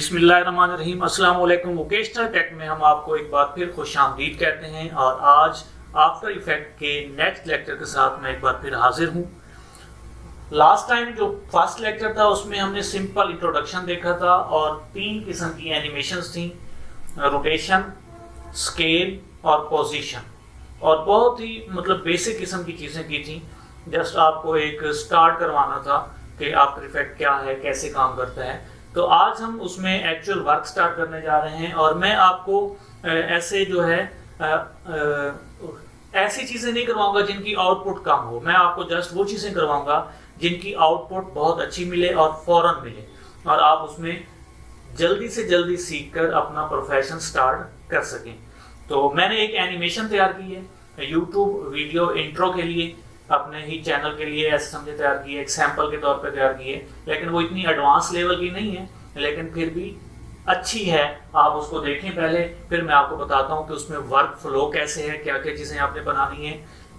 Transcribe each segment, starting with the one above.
बिस्मिल्लाहिर्रहमानिर्रहीम। अस्सलाम वालेकुम। वोकेशनल टेक में हम आपको एक बार फिर खुशामदीद कहते हैं और आज आफ्टर इफेक्ट के नेक्स्ट लेक्चर के साथ मैं एक बार फिर हाजिर हूँ। लास्ट टाइम जो फर्स्ट लेक्चर था उसमें हमने सिंपल इंट्रोडक्शन देखा था और 3 किस्म की एनिमेशंस थी, रोटेशन, स्केल और पोजीशन, और बहुत ही बेसिक किस्म की चीज़ें की थी। जस्ट आपको एक स्टार्ट करवाना था कि आफ्टर इफेक्ट क्या है, कैसे काम करता है। तो आज हम उसमें एक्चुअल वर्क स्टार्ट करने जा रहे हैं और मैं आपको ऐसी चीज़ें नहीं करवाऊंगा जिनकी आउटपुट कम हो। मैं आपको जस्ट वो चीज़ें करवाऊंगा जिनकी आउटपुट बहुत अच्छी मिले और फौरन मिले और आप उसमें जल्दी से जल्दी सीखकर अपना प्रोफेशन स्टार्ट कर सकें। तो मैंने एक एनिमेशन तैयार की है यूट्यूब वीडियो इंट्रो के लिए, अपने ही चैनल के लिए ऐसे समझे तैयार की है, एग्जाम्पल के तौर पे तैयार की है, लेकिन वो इतनी एडवांस लेवल की नहीं है, लेकिन फिर भी अच्छी है। आप उसको देखें पहले, फिर मैं आपको बताता हूँ कि उसमें वर्क फ्लो कैसे है, क्या क्या चीज़ें आपने बनानी है,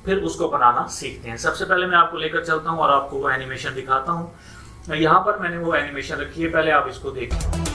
फिर उसको बनाना सीखते हैं। सबसे पहले मैं आपको लेकर चलता हूँ और आपको वो एनिमेशन दिखाता हूँ। यहाँ पर मैंने वो एनिमेशन रखी है, पहले आप इसको देखें।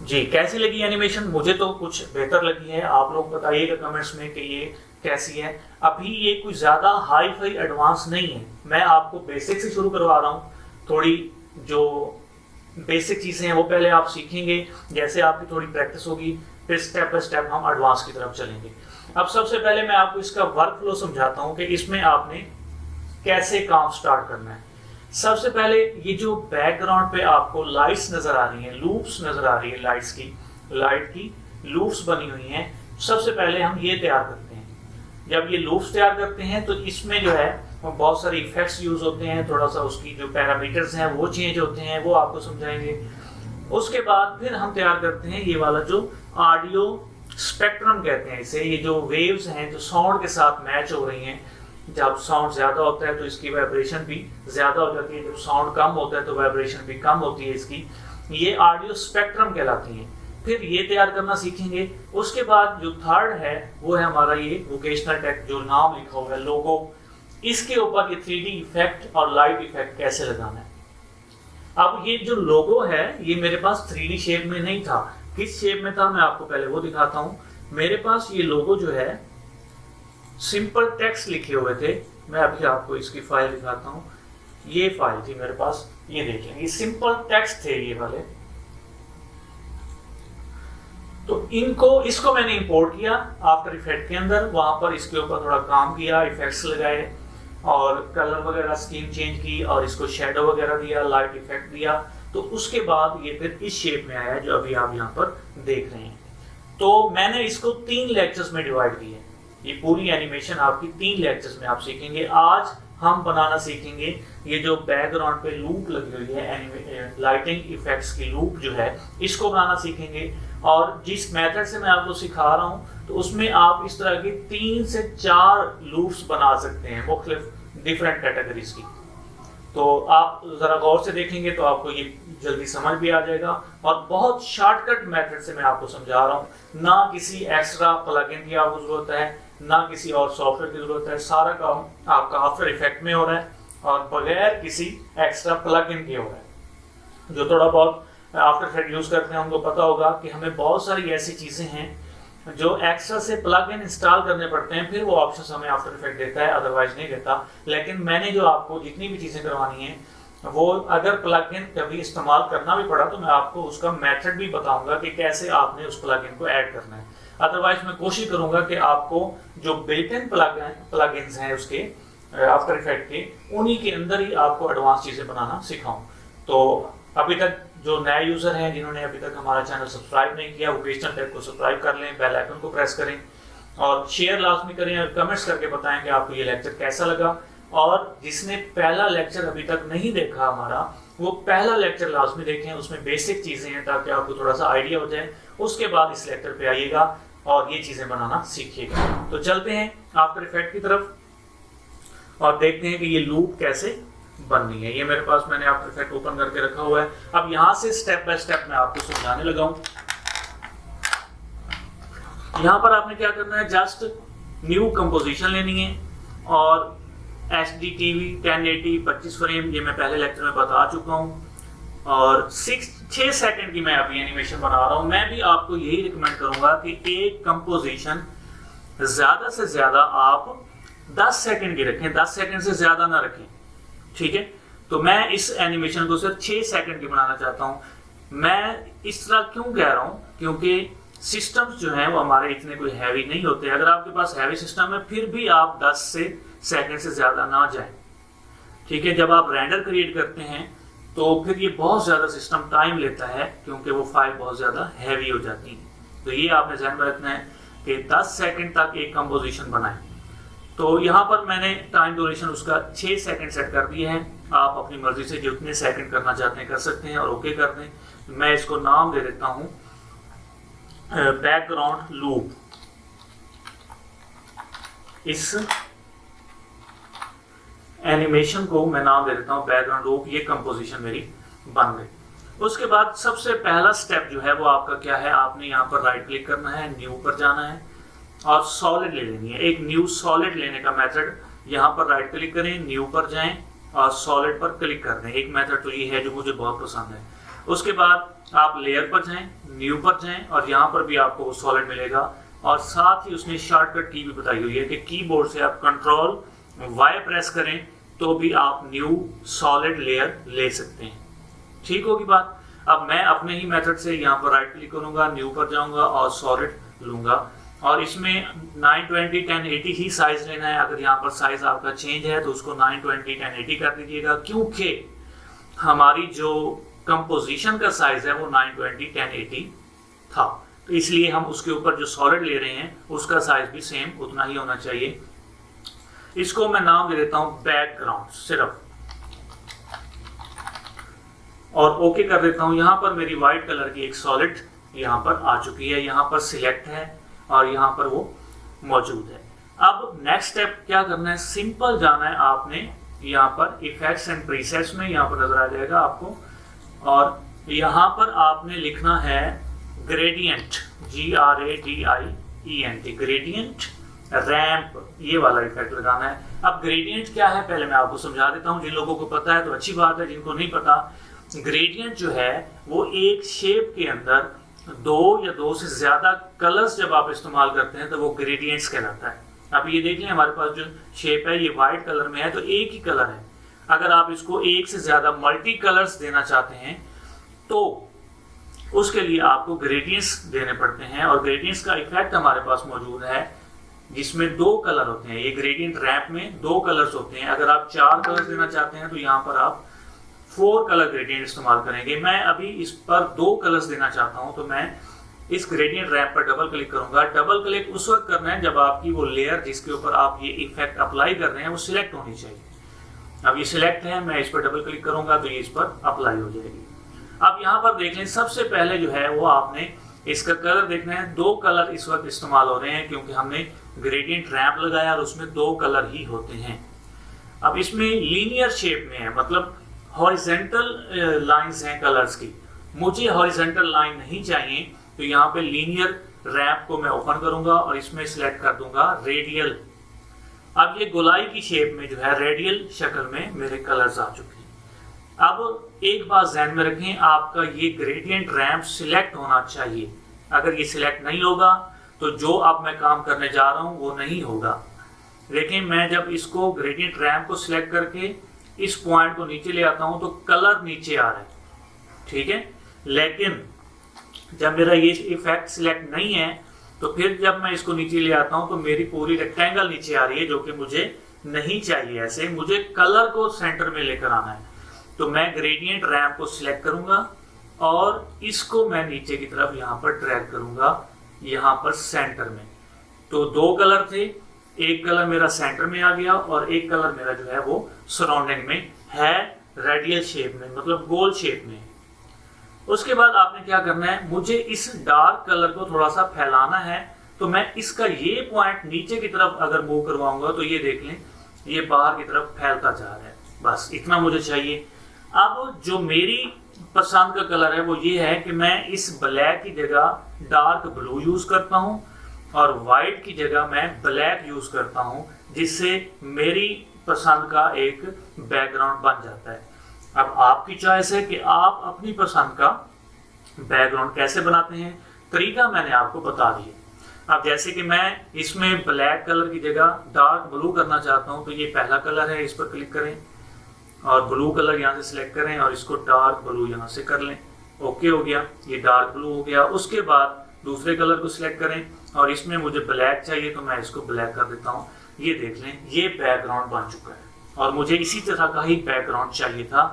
जी, कैसी लगी एनिमेशन? मुझे तो कुछ बेहतर लगी है। आप लोग बताइएगा कमेंट्स में कि ये कैसी है। अभी ये कुछ ज़्यादा हाई फाई एडवांस नहीं है, मैं आपको बेसिक से शुरू करवा रहा हूँ। थोड़ी जो बेसिक चीज़ें हैं वो पहले आप सीखेंगे, जैसे आपकी थोड़ी प्रैक्टिस होगी फिर स्टेप बाय स्टेप हम एडवांस की तरफ चलेंगे। अब सबसे पहले मैं आपको इसका वर्क फ्लो समझाता हूँ कि इसमें आपने कैसे काम स्टार्ट करना है। सबसे पहले ये जो बैकग्राउंड पे आपको लाइट्स नजर आ रही हैं, लूप्स नजर आ रही है, लाइट की लूप्स बनी हुई हैं, सबसे पहले हम ये तैयार करते हैं। जब ये लूप्स तैयार करते हैं तो इसमें जो है बहुत सारे इफेक्ट्स यूज होते हैं, थोड़ा सा उसकी जो पैरामीटर्स हैं वो चेंज होते हैं, वो आपको समझाएंगे। उसके बाद फिर हम तैयार करते हैं ये वाला जो ऑडियो स्पेक्ट्रम कहते हैं इसे, ये जो वेव्स हैं जो साउंड के साथ मैच हो रही हैं। जब साउंड ज़्यादा होता है तो इसकी वाइब्रेशन भी ज़्यादा हो जाती है, जब साउंड कम होता है तो वाइब्रेशन भी कम होती है इसकी। ये ऑडियो स्पेक्ट्रम कहलाती हैं। फिर ये तैयार करना सीखेंगे। उसके बाद जो थर्ड है वो है हमारा ये वोकेशनल टेक, जो नाम लिखा हुआ है लोगो, इसके ऊपर ये 3D इफेक्ट और लाइट इफेक्ट कैसे लगाना है। अब ये जो लोगो है ये मेरे पास 3D शेप में नहीं था। किस शेप में था मैं आपको पहले वो दिखाता हूँ। मेरे पास ये लोगो जो है सिंपल टेक्स्ट लिखे हुए थे। मैं अभी आपको इसकी फाइल दिखाता हूँ। ये फाइल थी मेरे पास, ये देखें, ये सिंपल टेक्स्ट थे ये वाले। तो इसको मैंने इंपोर्ट किया आफ्टर इफेक्ट के अंदर, वहां पर इसके ऊपर थोड़ा काम किया, इफेक्ट्स लगाए और कलर वगैरह स्कीम चेंज की और इसको शेडो वगैरह दिया, लाइट इफेक्ट दिया। तो उसके बाद ये फिर इस शेप में आया जो अभी आप यहाँ पर देख रहे हैं। तो मैंने इसको 3 लेक्चर्स में डिवाइड किया है। ये पूरी एनिमेशन आपकी 3 लेक्चर्स में आप सीखेंगे। आज हम बनाना सीखेंगे ये जो बैकग्राउंड पे लूप लगी हुई है, लाइटिंग इफेक्ट्स की लूप जो है, इसको बनाना सीखेंगे। और जिस मेथड से मैं आपको सिखा रहा हूँ तो उसमें आप इस तरह की 3 से 4 लूप्स बना सकते हैं मुख्तलिफ डिफरेंट कैटेगरीज की। तो आप ज़रा गौर से देखेंगे तो आपको ये जल्दी समझ भी आ जाएगा और बहुत शॉर्टकट मेथड से मैं आपको समझा रहा हूँ। ना किसी एक्स्ट्रा प्लगइन की आपको ज़रूरत है, ना किसी और सॉफ्टवेयर की ज़रूरत है। सारा काम आपका आफ्टर इफेक्ट में हो रहा है और बगैर किसी एक्स्ट्रा प्लगइन के हो रहा है। जो थोड़ा बहुत आफ्टर इफेक्ट यूज़ करते हैं उनको पता होगा कि हमें बहुत सारी ऐसी चीज़ें हैं जो एक्स्ट्रा से प्लगइन इंस्टॉल करने पड़ते हैं, फिर वो ऑप्शन हमें आफ्टर इफेक्ट देता है, अदरवाइज नहीं देता। लेकिन मैंने जो आपको जितनी भी चीज़ें करवानी है वो अगर प्लगइन कभी इस्तेमाल करना भी पड़ा तो मैं आपको उसका मेथड भी बताऊंगा कि कैसे आपने उस प्लगइन को ऐड करना है। अदरवाइज मैं कोशिश करूंगा कि आपको जो बिल्ट इन प्लगइन्स हैं उसके आफ्टर इफेक्ट के, उन्हीं के अंदर ही आपको एडवांस चीज़ें बनाना सिखाऊं। तो अभी तक जो नए यूज़र हैं जिन्होंने अभी तक हमारा चैनल सब्सक्राइब नहीं किया, वोकेशनल टेक को सब्सक्राइब कर लें, बेल आइकन को प्रेस करें और शेयर लाजमी करें और कमेंट्स करके बताएं कि आपको ये लेक्चर कैसा लगा। और जिसने पहला लेक्चर अभी तक नहीं देखा हमारा, वो पहला लेक्चर लाजमी देखें, उसमें बेसिक चीज़ें हैं ताकि आपको थोड़ा सा आइडिया हो जाए। उसके बाद इस लेक्चर पे आइएगा। और ये चीजें बनाना सीखिएगा। तो चलते हैं आफ्टर इफेक्ट की तरफ और देखते हैं कि ये लूप कैसे बननी है। ये मेरे पास मैंने आफ्टर इफेक्ट ओपन करके रखा हुआ है। अब यहाँ से स्टेप बाय स्टेप मैं आपको समझाने लगा हूँ। यहाँ पर आपने क्या करना है, जस्ट न्यू कंपोजिशन लेनी है और HDTV 1080 25 फ्रेम, ये मैं पहले लेक्चर में बता चुका हूँ, और 6 सेकंड की मैं अभी एनिमेशन बना रहा हूँ। मैं भी आपको यही रिकमेंड करूंगा कि एक कंपोजिशन ज्यादा से ज्यादा आप 10 सेकंड की रखें, 10 सेकंड से ज्यादा ना रखें, ठीक है। तो मैं इस एनिमेशन को सिर्फ 6 सेकंड की बनाना चाहता हूँ। मैं इस तरह क्यों कह रहा हूँ, क्योंकि सिस्टम्स जो हैं वो हमारे इतने कोई हैवी नहीं होते। अगर आपके पास हैवी सिस्टम है फिर भी आप 10 सेकंड से ज्यादा ना जाएं, ठीक है। जब आप रेंडर क्रिएट करते हैं तो फिर ये बहुत ज़्यादा सिस्टम टाइम लेता है, क्योंकि वो फाइल बहुत ज़्यादा हैवी हो जाती है। तो ये आपने ध्यान में रखना है कि 10 सेकंड तक एक कंपोजिशन बनाएं। तो यहाँ पर मैंने टाइम ड्यूरेशन उसका 6 सेकंड सेट कर दिया है। आप अपनी मर्जी से जितने सेकंड करना चाहते हैं कर सकते हैं और ओके कर दें। मैं इसको नाम दे देता हूँ बैकग्राउंड लूप। इस एनिमेशन को मैं नाम दे देता हूँ बैकग्राउंड लूप। ये कंपोजिशन मेरी बन गई। उसके बाद सबसे पहला स्टेप जो है वो आपका क्या है, आपने यहाँ पर राइट क्लिक करना है, न्यू पर जाना है और सॉलिड ले लेनी है। एक न्यू सॉलिड लेने का मेथड, यहाँ पर राइट क्लिक करें, न्यू पर जाएं और सॉलिड पर क्लिक कर दें। एक मेथड तो ये है जो मुझे बहुत पसंद है। उसके बाद आप लेयर पर जाएं, न्यू पर जाएं और यहाँ पर भी आपको सॉलिड मिलेगा। और साथ ही उसने शॉर्टकट की भी बताई हुई है कि कीबोर्ड से आप कंट्रोल वाई प्रेस करें तो भी आप न्यू सॉलिड लेयर ले सकते हैं, ठीक होगी बात। अब मैं अपने ही मेथड से यहाँ पर राइट क्लिक करूंगा, न्यू पर जाऊंगा और सॉलिड लूंगा और इसमें 920 1080 ही साइज लेना है। अगर यहाँ पर साइज आपका चेंज है तो उसको 920 1080 कर दीजिएगा, क्योंकि हमारी जो कंपोजिशन का साइज है वो 920 1080 था, तो इसलिए हम उसके ऊपर जो सॉलिड ले रहे हैं उसका साइज भी सेम उतना ही होना चाहिए। इसको मैं नाम दे देता हूं बैकग्राउंड सिर्फ, और ओके कर देता हूं। यहां पर मेरी व्हाइट कलर की एक सॉलिड यहां पर आ चुकी है, यहां पर सिलेक्ट है और यहां पर वो मौजूद है। अब नेक्स्ट स्टेप क्या करना है, सिंपल जाना है आपने यहाँ पर इफेक्ट्स एंड प्रीसेट्स में, यहाँ पर नजर आ जाएगा आपको, और यहाँ पर आपने लिखना है ग्रेडियंट, GRADIENT, ग्रेडियंट रैंप, ये वाला इफेक्ट लगाना है। अब ग्रेडियंट क्या है पहले मैं आपको समझा देता हूँ। जिन लोगों को पता है तो अच्छी बात है, जिनको नहीं पता, ग्रेडियंट जो है वो एक शेप के अंदर 2 या 2 से ज्यादा कलर्स जब आप इस्तेमाल करते हैं तो वो ग्रेडियंट्स कहलाता है। अब ये देख लें, हमारे पास जो शेप है ये व्हाइट कलर में है तो एक ही कलर है। अगर आप इसको एक से ज्यादा मल्टी कलर्स देना चाहते हैं तो उसके लिए आपको ग्रेडियंट्स देने पड़ते हैं, और ग्रेडियंट्स का इफेक्ट हमारे पास मौजूद है जिसमें 2 कलर होते हैं। ये ग्रेडियंट रैंप में 2 कलर्स होते हैं। अगर आप 4 कलर्स देना चाहते हैं तो यहाँ पर आप 4 कलर ग्रेडियंट इस्तेमाल करेंगे। मैं अभी इस पर 2 कलर्स देना चाहता हूँ, तो मैं इस ग्रेडियंट रैंप पर डबल क्लिक करूंगा। डबल क्लिक उस वक्त करना है जब आपकी वो लेयर जिसके ऊपर आप ये इफेक्ट अप्लाई कर रहे हैं वो सिलेक्ट होनी चाहिए। अब ये सिलेक्ट है, मैं इस पर डबल क्लिक करूंगा तो ये इस पर अप्लाई हो जाएगी। अब यहाँ पर देख लें, सबसे पहले जो है वो आपने इसका कलर देखना है। 2 कलर इस वक्त इस्तेमाल हो रहे हैं क्योंकि हमने ग्रेडियंट रैंप लगाया और उसमें 2 कलर ही होते हैं। अब इसमें लीनियर शेप में है, मतलब हॉरिजेंटल लाइंस हैं कलर्स की। मुझे हॉरिजेंटल लाइन नहीं चाहिए, तो यहाँ पे लीनियर रैंप को मैं ओपन करूंगा और इसमें सिलेक्ट कर दूंगा रेडियल। अब ये गोलाई की शेप में जो है रेडियल शक्ल में मेरे कलर्स आ चुके हैं। अब एक बात ध्यान में रखें, आपका ये ग्रेडियंट रैंप सिलेक्ट होना चाहिए। अगर ये सिलेक्ट नहीं होगा तो जो अब मैं काम करने जा रहा हूँ वो नहीं होगा। लेकिन मैं जब इसको ग्रेडियंट रैंप को सिलेक्ट करके इस पॉइंट को नीचे ले आता हूँ तो कलर नीचे आ रहा है, ठीक है। लेकिन जब मेरा ये इफेक्ट सिलेक्ट नहीं है तो फिर जब मैं इसको नीचे ले आता हूं तो मेरी पूरी रेक्टेंगल नीचे आ रही है, जो कि मुझे नहीं चाहिए। ऐसे मुझे कलर को सेंटर में लेकर आना है, तो मैं ग्रेडियंट रैंप को सिलेक्ट करूंगा और इसको मैं नीचे की तरफ यहाँ पर ड्रैग करूंगा, यहाँ पर सेंटर में। तो 2 कलर थे, एक कलर मेरा सेंटर में आ गया और एक कलर मेरा जो है वो सराउंडिंग में है, रेडियल शेप में, मतलब गोल शेप में। उसके बाद आपने क्या करना है, मुझे इस डार्क कलर को थोड़ा सा फैलाना है तो मैं इसका ये पॉइंट नीचे की तरफ अगर मूव करवाऊंगा तो ये देख लें ये बाहर की तरफ फैलता जा रहा है। बस इतना मुझे चाहिए। अब जो मेरी पसंद का कलर है वो ये है कि मैं इस ब्लैक की जगह डार्क ब्लू यूज करता हूँ और वाइट की जगह मैं ब्लैक यूज करता हूँ, जिससे मेरी पसंद का एक बैकग्राउंड बन जाता है। अब आपकी चॉइस है कि आप अपनी पसंद का बैकग्राउंड कैसे बनाते हैं, तरीका मैंने आपको बता दिया। अब जैसे कि मैं इसमें ब्लैक कलर की जगह डार्क ब्लू करना चाहता हूं, तो ये पहला कलर है, इस पर क्लिक करें और ब्लू कलर यहाँ से सिलेक्ट करें और इसको डार्क ब्लू यहाँ से कर लें। ओके हो गया, ये डार्क ब्लू हो गया। उसके बाद दूसरे कलर को सिलेक्ट करें और इसमें मुझे ब्लैक चाहिए तो मैं इसको ब्लैक कर देता हूँ। ये देख लें ये बैकग्राउंड बन चुका है और मुझे इसी तरह का ही बैकग्राउंड चाहिए था।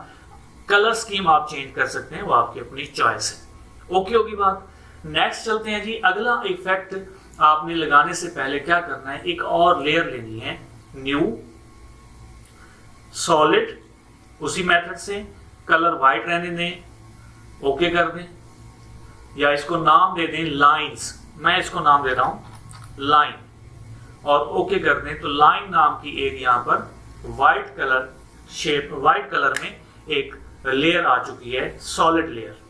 कलर स्कीम आप चेंज कर सकते हैं, वो आपकी अपनी चॉइस है। ओके होगी बात। नेक्स्ट चलते हैं जी। अगला इफेक्ट आपने लगाने से पहले क्या करना है, एक और लेयर लेनी है, न्यू सॉलिड, उसी मेथड से कलर वाइट रहने दें, ओके कर दें या इसको नाम दे दें लाइंस। मैं इसको नाम दे रहा हूं लाइन और ओके कर दें तो लाइन नाम की एक यहां पर white colour shape, white colour में एक लेयर आ चुकी है, सॉलिड लेयर।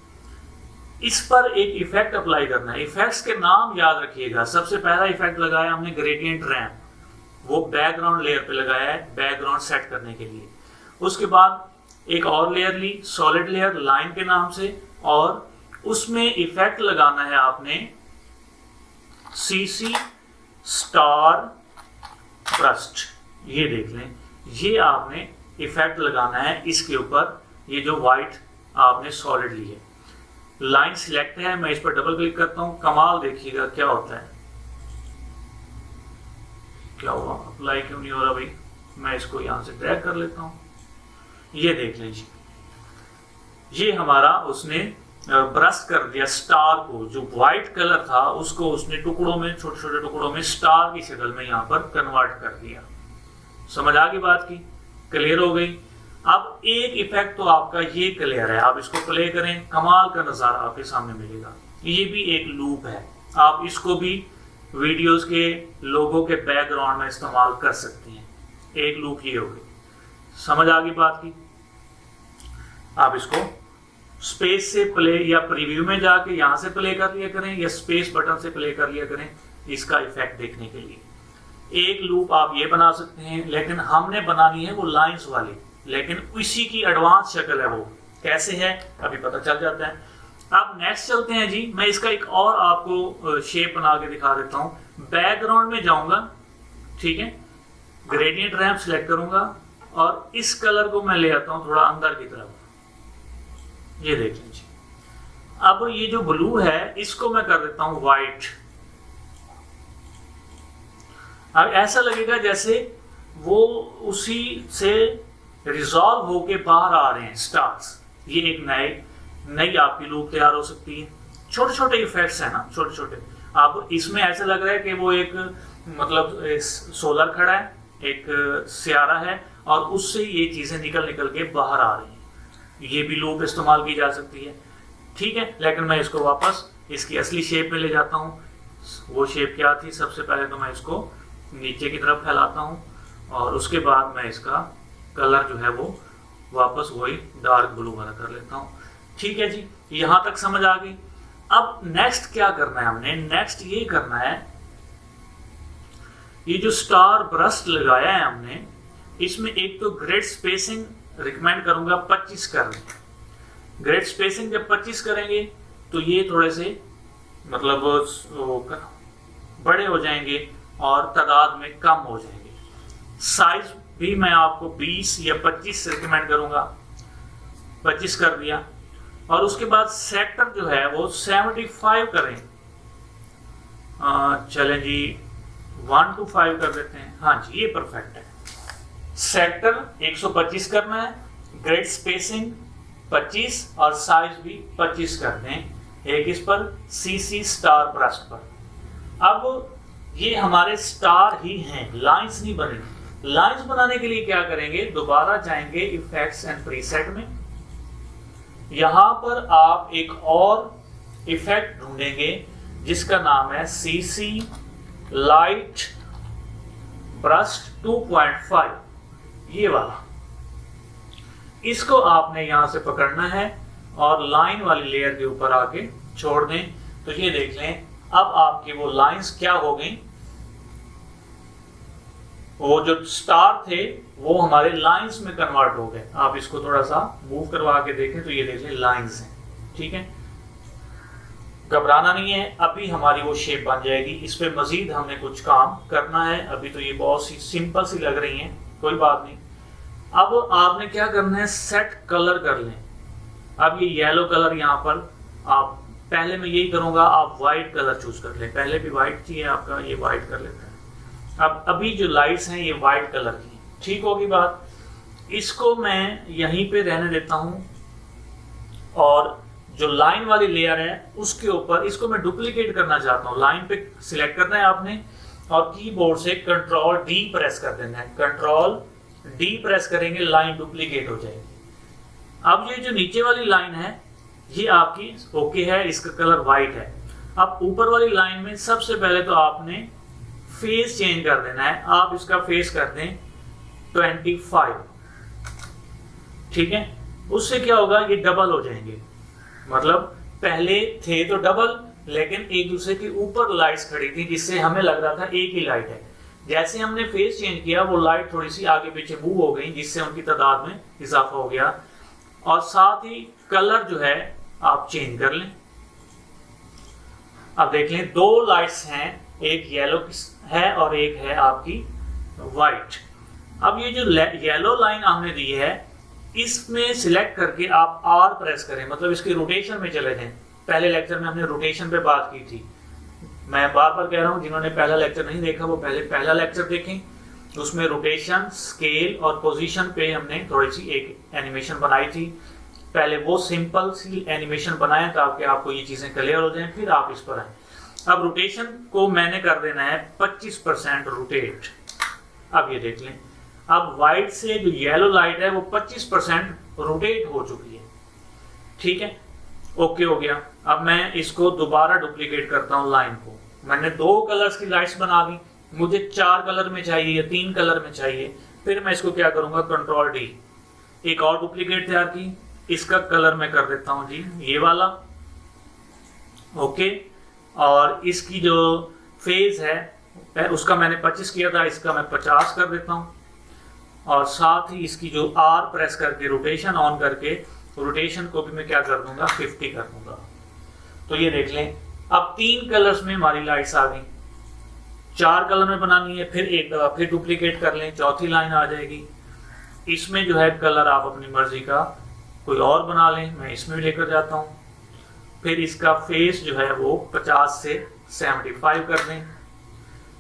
इस पर एक इफेक्ट अप्लाई करना है। इफेक्ट्स के नाम याद रखिएगा। सबसे पहला इफेक्ट लगाया हमने ग्रेडियंट रैंप, वो बैकग्राउंड लेयर पे लगाया है बैकग्राउंड सेट करने के लिए। उसके बाद एक और लेयर ली, सॉलिड लेयर लाइन के नाम से, और उसमें इफेक्ट लगाना है आपने सीसी स्टार ब्रस्ट। ये देख लें, ये आपने इफेक्ट लगाना है इसके ऊपर, ये जो व्हाइट आपने सॉलिड ली है। लाइन सिलेक्ट है, मैं इस पर डबल क्लिक करता हूं, कमाल देखिएगा क्या होता है। क्या हुआ, अप्लाई क्यों नहीं हो रहा भाई? मैं इसको यहां से ड्रैग कर लेता हूं। ये देख लीजिए, ये हमारा उसने ब्रश कर दिया स्टार को, जो व्हाइट कलर था उसको उसने टुकड़ों में, छोटे छोटे टुकड़ों में स्टार की शक्ल में यहां पर कन्वर्ट कर दिया। समझ आ गई बात की? क्लियर हो गई। अब एक इफेक्ट तो आपका ये क्लियर है, आप इसको प्ले करें, कमाल का नजारा आपके सामने मिलेगा। ये भी एक लूप है, आप इसको भी वीडियोस के लोगों के बैकग्राउंड में इस्तेमाल कर सकते हैं। एक लूप ये हो गई। समझ आ गई बात की? आप इसको स्पेस से प्ले या प्रीव्यू में जाके यहां से प्ले कर लिया करें या स्पेस बटन से प्ले कर लिया करें इसका इफेक्ट देखने के लिए। एक लूप आप ये बना सकते हैं, लेकिन हमने बनानी है वो लाइंस वाली, लेकिन उसी की एडवांस शक्ल है। वो कैसे है अभी पता चल जाता है। अब नेक्स्ट चलते हैं जी। मैं इसका एक और आपको शेप बना के दिखा देता हूं। बैकग्राउंड में जाऊंगा, ठीक है, ग्रेडियंट रैंप सिलेक्ट करूंगा और इस कलर को मैं ले आता हूं थोड़ा अंदर की तरफ। ये देख लीजिए, अब ये जो ब्लू है इसको मैं कर देता हूं व्हाइट। अब ऐसा लगेगा जैसे वो उसी से रिजॉल्व होके बाहर आ रहे हैं स्टार्स। ये एक नई आपकी लूप तैयार हो सकती है। छोटे छोटे इफेक्ट्स है ना, छोटे छोटे। अब इसमें ऐसा लग रहा है कि वो एक मतलब सोलर खड़ा है, एक सियारा है और उससे ये चीजें निकल के बाहर आ रही हैं। ये भी लूप इस्तेमाल की जा सकती है, ठीक है। लेकिन मैं इसको वापस इसकी असली शेप में ले जाता हूँ। वो शेप क्या थी? सबसे पहले तो मैं इसको नीचे की तरफ फैलाता हूँ और उसके बाद मैं इसका कलर जो है वो वापस वही डार्क ब्लू वाला कर लेता हूँ। ठीक है जी, यहां तक समझ आ गई। अब नेक्स्ट क्या करना है हमने? नेक्स्ट ये करना है, ये जो स्टार ब्रश लगाया है हमने, इसमें एक तो ग्रेड स्पेसिंग रिकमेंड करूंगा 25 करने। ग्रेड स्पेसिंग जब 25 करेंगे तो ये थोड़े से मतलब बड़े हो जाएंगे और तादाद में कम हो जाएंगे। साइज भी मैं आपको 20 या 25 रिकमेंड करूंगा। 25 कर दिया और उसके बाद सेक्टर जो है वो 75 करें। चलें जी 1 to 5 कर देते हैं। हाँ जी, ये परफेक्ट है। सेक्टर 125 करना है, ग्रेड स्पेसिंग 25 और साइज भी 25 करते हैं। एक इस पर सीसी स्टार ब्रश पर। अब ये हमारे स्टार ही हैं, लाइंस नहीं बनेंगे। लाइंस बनाने के लिए क्या करेंगे? दोबारा जाएंगे इफेक्ट्स एंड प्रीसेट में। यहां पर आप एक और इफेक्ट ढूंढेंगे जिसका नाम है सीसी लाइट ब्रस्ट 2.5, ये वाला, इसको आपने यहां से पकड़ना है और लाइन वाली लेयर के ऊपर आके छोड़ दें। तो ये देख लें, अब आपकी वो लाइंस क्या हो गई, वो जो स्टार थे वो हमारे लाइंस में कन्वर्ट हो गए। आप इसको थोड़ा सा मूव करवा के देखें तो ये देख लें लाइंस हैं, ठीक है। घबराना नहीं है, अभी हमारी वो शेप बन जाएगी। इस पे मजीद हमने कुछ काम करना है, अभी तो ये बहुत सी सिंपल सी लग रही हैं, कोई बात नहीं। अब आपने क्या करना है, सेट कलर कर लें। अब ये येलो कलर यहाँ पर आप, पहले मैं यही करूंगा, आप व्हाइट कलर चूज कर लें। पहले भी व्हाइट थी आपका, ये व्हाइट कर लेते हैं। अब अभी जो लाइट्स हैं ये व्हाइट कलर की, ठीक होगी बात। इसको मैं यहीं पे रहने देता हूं और जो लाइन वाली लेयर है उसके ऊपर इसको मैं डुप्लीकेट करना चाहता हूं। लाइन पे सिलेक्ट करना है आपने और कीबोर्ड से कंट्रोल डी प्रेस कर देना है। कंट्रोल डी प्रेस करेंगे, लाइन डुप्लीकेट हो जाएगी। अब ये जो नीचे वाली लाइन है ये आपकी ओके है, इसका कलर व्हाइट है। अब ऊपर वाली लाइन में सबसे पहले तो आपने फेस चेंज कर देना है। आप इसका फेस कर दें 25, ठीक है। उससे क्या होगा, ये डबल हो जाएंगे, मतलब पहले थे तो डबल, लेकिन एक दूसरे के ऊपर लाइट्स खड़ी थी जिससे हमें लग रहा था एक ही लाइट है। जैसे हमने फेस चेंज किया वो लाइट थोड़ी सी आगे पीछे मूव हो गई जिससे उनकी तादाद में इजाफा हो गया। और साथ ही कलर जो है आप चेंज कर लें। अब देख लें, दो लाइट्स हैं, एक येलो है और एक है आपकी व्हाइट। अब ये जो येलो लाइन हमने दी है इसमें सिलेक्ट करके आप आर प्रेस करें, मतलब इसके रोटेशन में चले जाएं। पहले लेक्चर में हमने रोटेशन पे बात की थी, मैं बार बार कह रहा हूं, जिन्होंने पहला लेक्चर नहीं देखा वो पहले पहला लेक्चर देखें। उसमें रोटेशन, स्केल और पोजीशन पे हमने थोड़ी सी एक एनिमेशन बनाई थी। पहले वो सिंपल सी एनिमेशन बनाएं ताकि आपको ये चीजें क्लियर हो जाएं, फिर आप इस पर आए। अब रोटेशन को मैंने कर देना है 25% रोटेट। अब ये देख लें, अब व्हाइट से जो येलो लाइट है वो 25% रोटेट हो चुकी है, ठीक है, ओके हो गया। अब मैं इसको दोबारा डुप्लीकेट करता हूं लाइन को। मैंने 2 कलर्स की लाइट्स बना दी, मुझे 4 कलर में चाहिए या 3 कलर में चाहिए। फिर मैं इसको क्या करूंगा, कंट्रोल डी, एक और डुप्लीकेट तैयार की, इसका कलर मैं कर देता हूं जी ये वाला, ओके। और इसकी जो फेज है उसका मैंने 25 किया था, इसका मैं 50 कर देता हूं। और साथ ही इसकी जो आर प्रेस करके रोटेशन ऑन करके रोटेशन को भी मैं क्या कर दूंगा, 50 कर दूंगा। तो ये देख लें, अब 3 कलर्स में हमारी लाइट्स आ गई। 4 कलर में बनानी है, फिर एक दफा फिर डुप्लीकेट कर लें, चौथी लाइन आ जाएगी। इसमें जो है कलर आप अपनी मर्जी का कोई और बना लें, मैं इसमें भी लेकर जाता हूँ। फिर इसका फेस जो है वो 50 से 75 कर दें,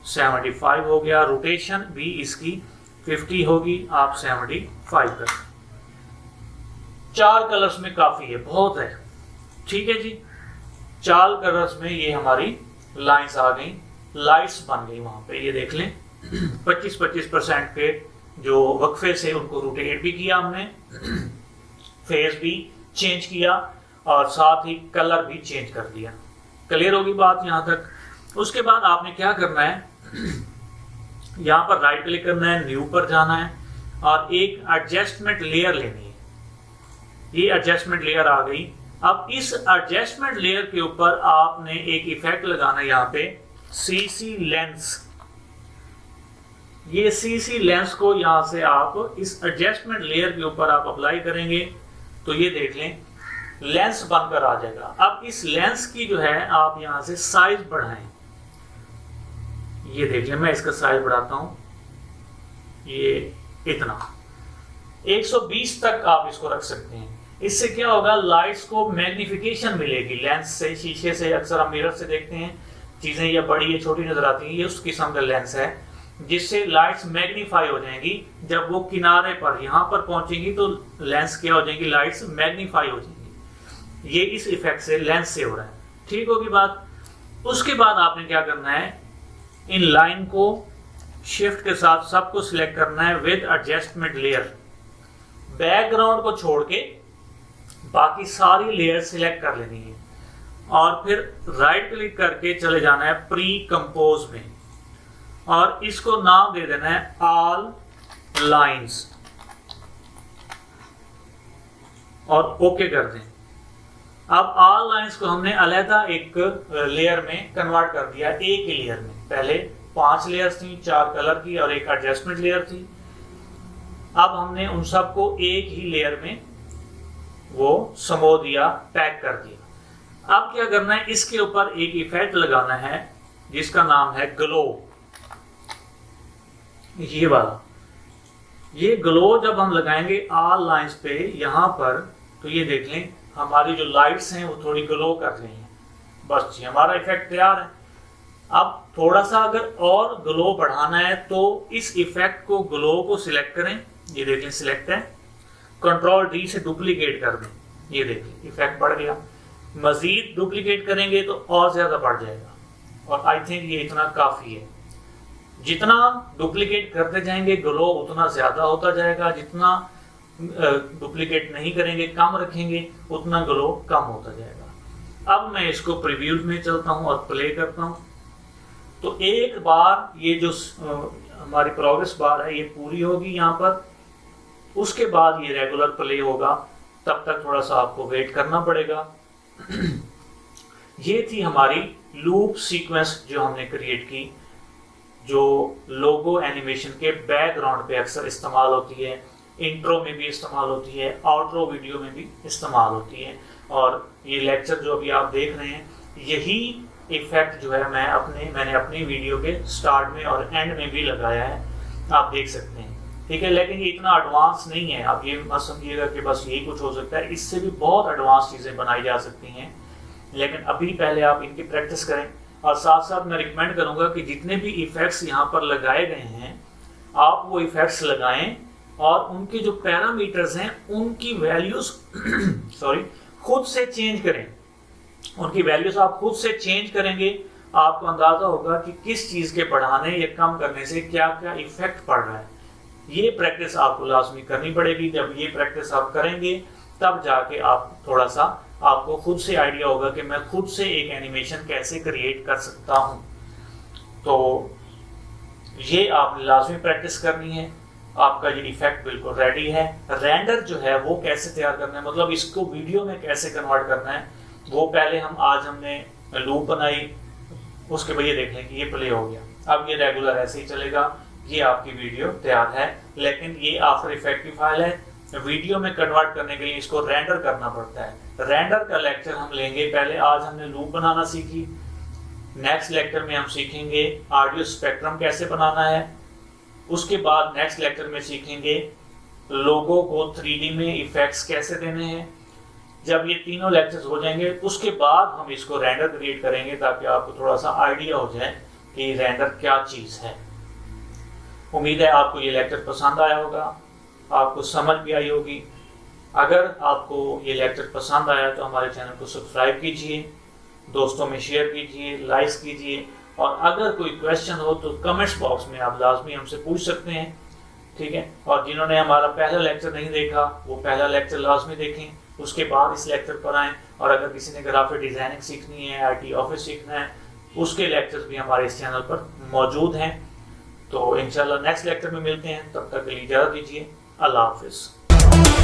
75 हो गया। रोटेशन भी इसकी 50 होगी, आप 75 कर दें। 4 कलर्स में काफी है, बहुत है, ठीक है जी। 4 कलर्स में ये हमारी लाइंस आ गई, लाइट्स बन गई वहां पे। ये देख लें 25% के जो वक्फे से उनको रोटेट भी किया हमने, फेस भी चेंज किया और साथ ही कलर भी चेंज कर दिया। क्लियर होगी बात यहां तक। उसके बाद आपने क्या करना है, यहां पर राइट क्लिक करना है, न्यू पर जाना है और एक एडजस्टमेंट लेयर लेनी है। ये एडजस्टमेंट लेयर आ गई। अब इस एडजस्टमेंट लेयर के ऊपर आपने एक इफेक्ट लगाना है, यहाँ पे सीसी लेंस। ये सीसी लेंस को यहां से आप इस एडजस्टमेंट लेयर के ऊपर आप अप्लाई करेंगे तो ये देख लें लेंस बनकर आ जाएगा। अब इस लेंस की जो है आप यहां से साइज बढ़ाएं। ये देख लें, मैं इसका साइज बढ़ाता हूं, ये इतना 120 तक आप इसको रख सकते हैं। इससे क्या होगा, लाइट्स को मैग्निफिकेशन मिलेगी लेंस से। शीशे से अक्सर हम मिरर से देखते हैं चीजें या बड़ी या छोटी नजर आती हैं, ये उस किस्म का लेंस है जिससे लाइट्स मैग्नीफाई हो जाएंगी। जब वो किनारे पर यहाँ पर पहुंचेंगी तो लेंस क्या हो जाएगी, लाइट्स मैग्नीफाई हो जाएंगी। ये इस इफेक्ट से लेंस से हो रहा है, ठीक होगी बात। उसके बाद आपने क्या करना है, इन लाइन को शिफ्ट के साथ सबको सिलेक्ट करना है विद एडजस्टमेंट लेयर। बैकग्राउंड को छोड़ के बाकी सारी लेयर सिलेक्ट कर लेनी है और फिर राइट क्लिक करके चले जाना है प्री कंपोज में। और इसको नाम दे देना है ऑल लाइंस और ओके कर दें। अब ऑल लाइंस को हमने अलहदा एक लेयर में कन्वर्ट कर दिया, एक ही लेयर में। पहले 5 लेयर्स थी, 4 कलर की और एक एडजस्टमेंट लेयर थी। अब हमने उन सबको एक ही लेयर में वो समो दिया, पैक कर दिया। अब क्या करना है, इसके ऊपर एक इफेक्ट लगाना है जिसका नाम है ग्लो। ये वाला, ये ग्लो जब हम लगाएंगे ऑल लाइंस पे यहां पर, तो ये देख लें हमारी जो लाइट्स हैं वो थोड़ी ग्लो कर रही हैं। बस जी, हमारा इफेक्ट तैयार है। अब थोड़ा सा अगर और ग्लो बढ़ाना है तो इस इफेक्ट को, ग्लो को सिलेक्ट करें, ये देख लें सिलेक्ट है, कंट्रोल डी से डुप्लीकेट कर दें, ये देख लें इफेक्ट बढ़ गया। मजीद डुप्लीकेट करेंगे तो और ज्यादा बढ़ जाएगा, और आई थिंक ये इतना काफी है। जितना डुप्लीकेट करते जाएंगे ग्लो उतना ज्यादा होता जाएगा, जितना डुप्लीकेट नहीं करेंगे, कम रखेंगे, उतना ग्लो कम होता जाएगा। अब मैं इसको प्रीव्यू में चलता हूं और प्ले करता हूं। तो एक बार ये जो हमारी प्रोग्रेस बार है ये पूरी होगी यहाँ पर, उसके बाद ये रेगुलर प्ले होगा। तब तक थोड़ा सा आपको वेट करना पड़ेगा। ये थी हमारी लूप सीक्वेंस जो हमने क्रिएट की, जो लोगो एनिमेशन के बैकग्राउंड पे अक्सर इस्तेमाल होती है, इंट्रो में भी इस्तेमाल होती है, आउट्रो वीडियो में भी इस्तेमाल होती है। और ये लेक्चर जो अभी आप देख रहे हैं, यही इफेक्ट जो है मैंने अपनी वीडियो के स्टार्ट में और एंड में भी लगाया है, आप देख सकते हैं। ठीक है, लेकिन ये इतना एडवांस नहीं है। आप ये मत समझिएगा कि बस यही कुछ हो सकता है, इससे भी बहुत एडवांस चीज़ें बनाई जा सकती हैं। लेकिन अभी पहले आप इनकी प्रैक्टिस करें, और साथ साथ मैं रिकमेंड करूंगा कि जितने भी इफेक्ट्स यहाँ पर लगाए गए हैं आप वो इफेक्ट्स लगाएं, और उनके जो पैरामीटर्स हैं उनकी वैल्यूज खुद से चेंज करें। उनकी वैल्यूज आप खुद से चेंज करेंगे, आपको अंदाजा होगा कि किस चीज के बढ़ाने या कम करने से क्या क्या इफेक्ट पड़ रहा है। ये प्रैक्टिस आपको लाजमी करनी पड़ेगी। जब ये प्रैक्टिस आप करेंगे तब जाके आप थोड़ा सा आपको खुद से आइडिया होगा कि मैं खुद से एक एनिमेशन कैसे क्रिएट कर सकता हूं। तो ये आपने लाजमी प्रैक्टिस करनी है। आपका ये इफेक्ट बिल्कुल रेडी है। रेंडर जो है वो कैसे तैयार करना है, मतलब इसको वीडियो में कैसे कन्वर्ट करना है, वो पहले आज हमने लूप बनाई, उसके बाद ये देख लें कि ये प्ले हो गया। अब ये रेगुलर ऐसे ही चलेगा। ये आपकी वीडियो तैयार है, लेकिन ये आफ्टर इफेक्ट की फाइल है। वीडियो में कन्वर्ट करने के लिए इसको रेंडर करना पड़ता है। रेंडर का लेक्चर हम लेंगे। पहले आज हमने लूप बनाना सीखी, नेक्स्ट लेक्चर में हम सीखेंगे ऑडियो स्पेक्ट्रम कैसे बनाना है। उसके बाद नेक्स्ट लेक्चर में सीखेंगे लोगो को 3D में इफेक्ट्स कैसे देने हैं। जब ये तीनों लेक्चर्स हो जाएंगे उसके बाद हम इसको रेंडर क्रिएट करेंगे, ताकि आपको थोड़ा सा आइडिया हो जाए कि रेंडर क्या चीज़ है। उम्मीद है आपको ये लेक्चर पसंद आया होगा, आपको समझ भी आई होगी। अगर आपको ये लेक्चर पसंद आया तो हमारे चैनल को सब्सक्राइब कीजिए, दोस्तों में शेयर कीजिए, लाइक कीजिए, और अगर कोई क्वेश्चन हो तो कमेंट्स बॉक्स में आप लाजमी हमसे पूछ सकते हैं। ठीक है, और जिन्होंने हमारा पहला लेक्चर नहीं देखा वो पहला लेक्चर लाजमी देखें, उसके बाद इस लेक्चर पर आएँ। और अगर किसी ने ग्राफिक डिज़ाइनिंग सीखनी है, IT ऑफिस सीखना है, उसके लेक्चर्स भी हमारे इस चैनल पर मौजूद हैं। तो इंशाल्लाह नेक्स्ट लेक्चर में मिलते हैं, तब तक के लिए इजाज़त दीजिए। अल्लाह हाफिज़।